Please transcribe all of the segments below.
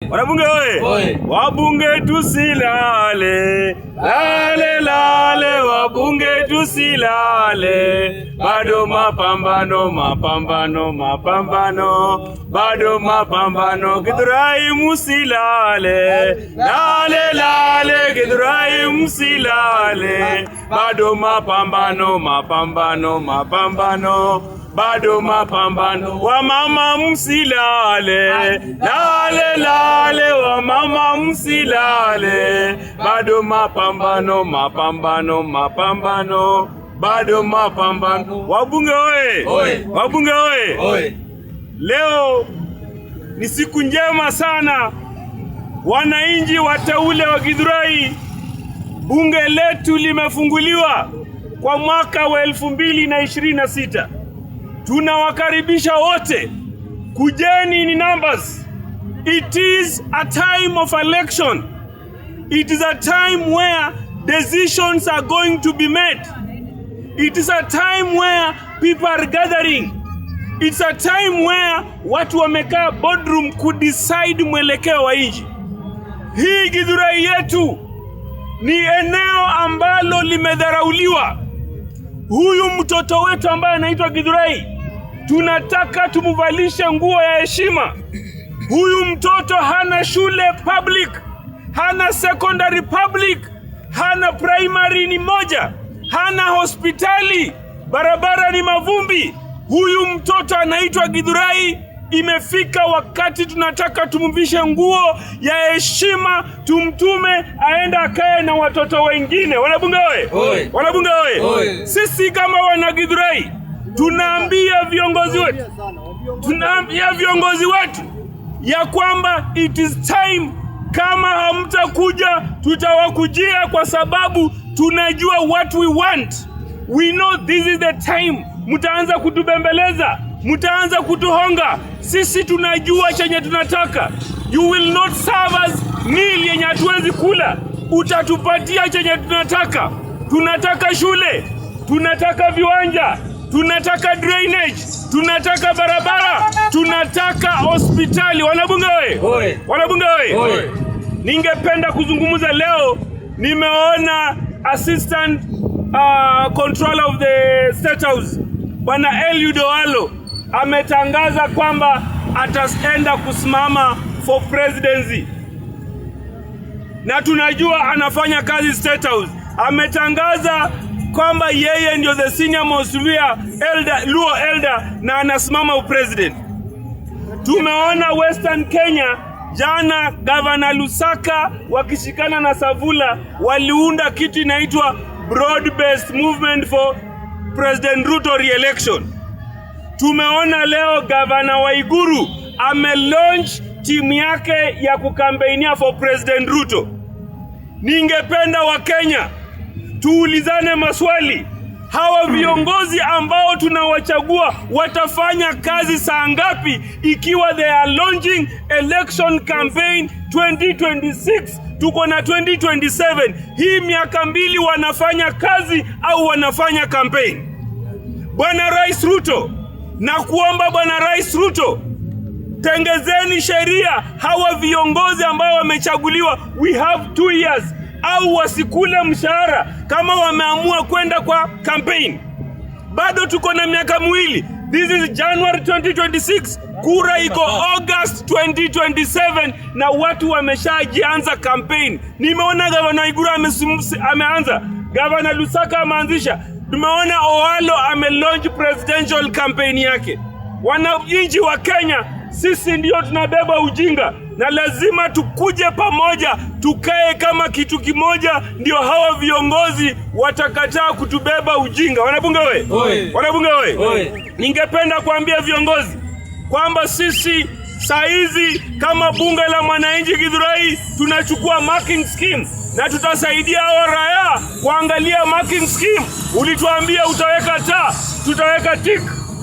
Wanabunge oye! Wabunge tusilale, lale lale, wabunge tusilale. Bado mapambano, mapambano, mapambano, bado mapambano. Githurai musilale, lale lale, Githurai musilale. Bado mapambano, mapambano, mapambano, bado mapambano. Wamama msilale, lale lale, wamama msilale. Bado mapambano, mapambano, mapambano, bado mapambano. Wabunge oye! Wabunge oye! Leo ni siku njema sana, wananchi wateule wa Githurai. Bunge letu limefunguliwa kwa mwaka wa 2026. Tunawakaribisha wote, kujeni in numbers. It is a time of election. It is a time where decisions are going to be made. It is a time where people are gathering. It's a time where watu wamekaa boardroom kudecide mwelekeo wa nchi. Hii Githurai yetu ni eneo ambalo limedharauliwa. Huyu mtoto wetu ambaye anaitwa Githurai, tunataka tumuvalishe nguo ya heshima. Huyu mtoto hana shule public, hana secondary public, hana primary ni moja, hana hospitali, barabara ni mavumbi. Huyu mtoto anaitwa Githurai. Imefika wakati tunataka tumvishe nguo ya heshima, tumtume aenda akae na watoto wengine. Wanabunge oye! Wanabunge oye! Sisi kama wana Githurai tunaambia viongozi wetu, ya kwamba it is time. Kama hamtakuja tutawakujia, kwa sababu tunajua what we want. We know this is the time. Mtaanza kutubembeleza, mtaanza kutuhonga. Sisi tunajua chenye tunataka. You will not serve us meal yenye hatuwezi kula. Utatupatia chenye tunataka. Tunataka shule, tunataka viwanja, tunataka drainage, tunataka barabara, tunataka hospitali. Wanabunge oye! Wanabunge oye! Ningependa kuzungumza leo. Nimeona assistant controller of the State House Bwana Eliud Owalo ametangaza kwamba ataenda kusimama for presidency, na tunajua anafanya kazi State House. Ametangaza kwamba yeye ndio the senior most Luo elder na anasimama upresident. Tumeona Western Kenya jana, Governor Lusaka wakishikana na Savula waliunda kitu inaitwa Broad-Based Movement for President Ruto re-election. Tumeona leo Governor Waiguru ame-launch timu yake ya kukambainia for President Ruto. Ningependa wa Kenya tuulizane maswali. Hawa viongozi ambao tunawachagua watafanya kazi saa ngapi ikiwa they are launching election campaign 2026? Tuko na 2027. Hii miaka mbili wanafanya kazi au wanafanya campaign? Bwana Rais Ruto, na kuomba Bwana Rais Ruto, tengezeni sheria. Hawa viongozi ambao wamechaguliwa, we have 2 years, au wasikule mshahara kama wameamua kwenda kwa campaign. Bado tuko na miaka miwili. This is January 2026. Kura iko August 2027 na watu wameshajianza campaign. Nimeona Governor Waiguru ameanza, Governor Lusaka ameanzisha. Tumeona Owalo ame-launch presidential campaign yake. Wananchi wa Kenya, sisi ndio tunabeba ujinga, na lazima tukuje pamoja, tukae kama kitu kimoja, ndio hawa viongozi watakataa kutubeba ujinga. Wanabunge oye! Wanabunge oye! Ningependa kuambia viongozi kwamba sisi saa hizi kama bunge la mwananchi Githurai tunachukua marking scheme, na tutasaidia hawa raia kuangalia marking scheme. Ulituambia utaweka taa, tutaweka tick.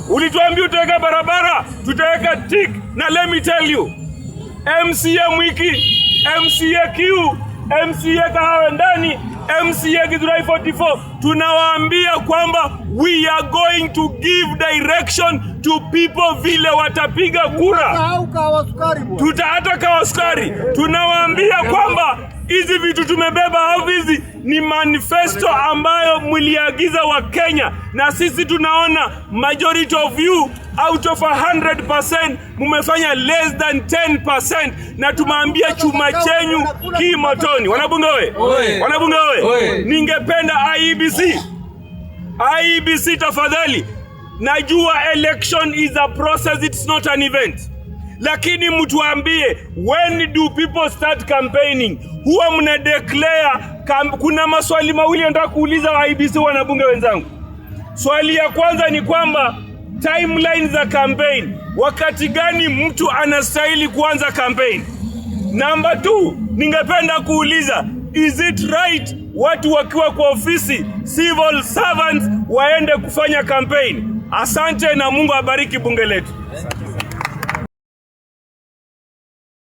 Ulituambia utaweka barabara, tutaweka tick. Na let me tell you, MCA Mwiki, MCA Kiu, MCA Kahawa Ndani MCA Githurai 44, tunawaambia kwamba we are going to give direction to people vile watapiga kura. Hata Kawasukari tunawaambia kwamba hizi vitu tumebeba hizi ni manifesto ambayo mliagiza wa Kenya, na sisi tunaona majority of you out of 100% mumefanya less than 10%, na tumeambia chuma chenyu kimotoni. Wanabunge we, ningependa IEBC tafadhali, najua election is a process, it's not an event, lakini mtuambie when do people start campaigning? Huwa mna declare kuna maswali mawili nataka kuuliza wa IEBC wanabunge wenzangu. Swali ya kwanza ni kwamba timeline za campaign, wakati gani mtu anastahili kuanza campaign? Number 2, ningependa kuuliza, is it right watu wakiwa kwa ofisi civil servants waende kufanya campaign? Asante na Mungu abariki bunge letu.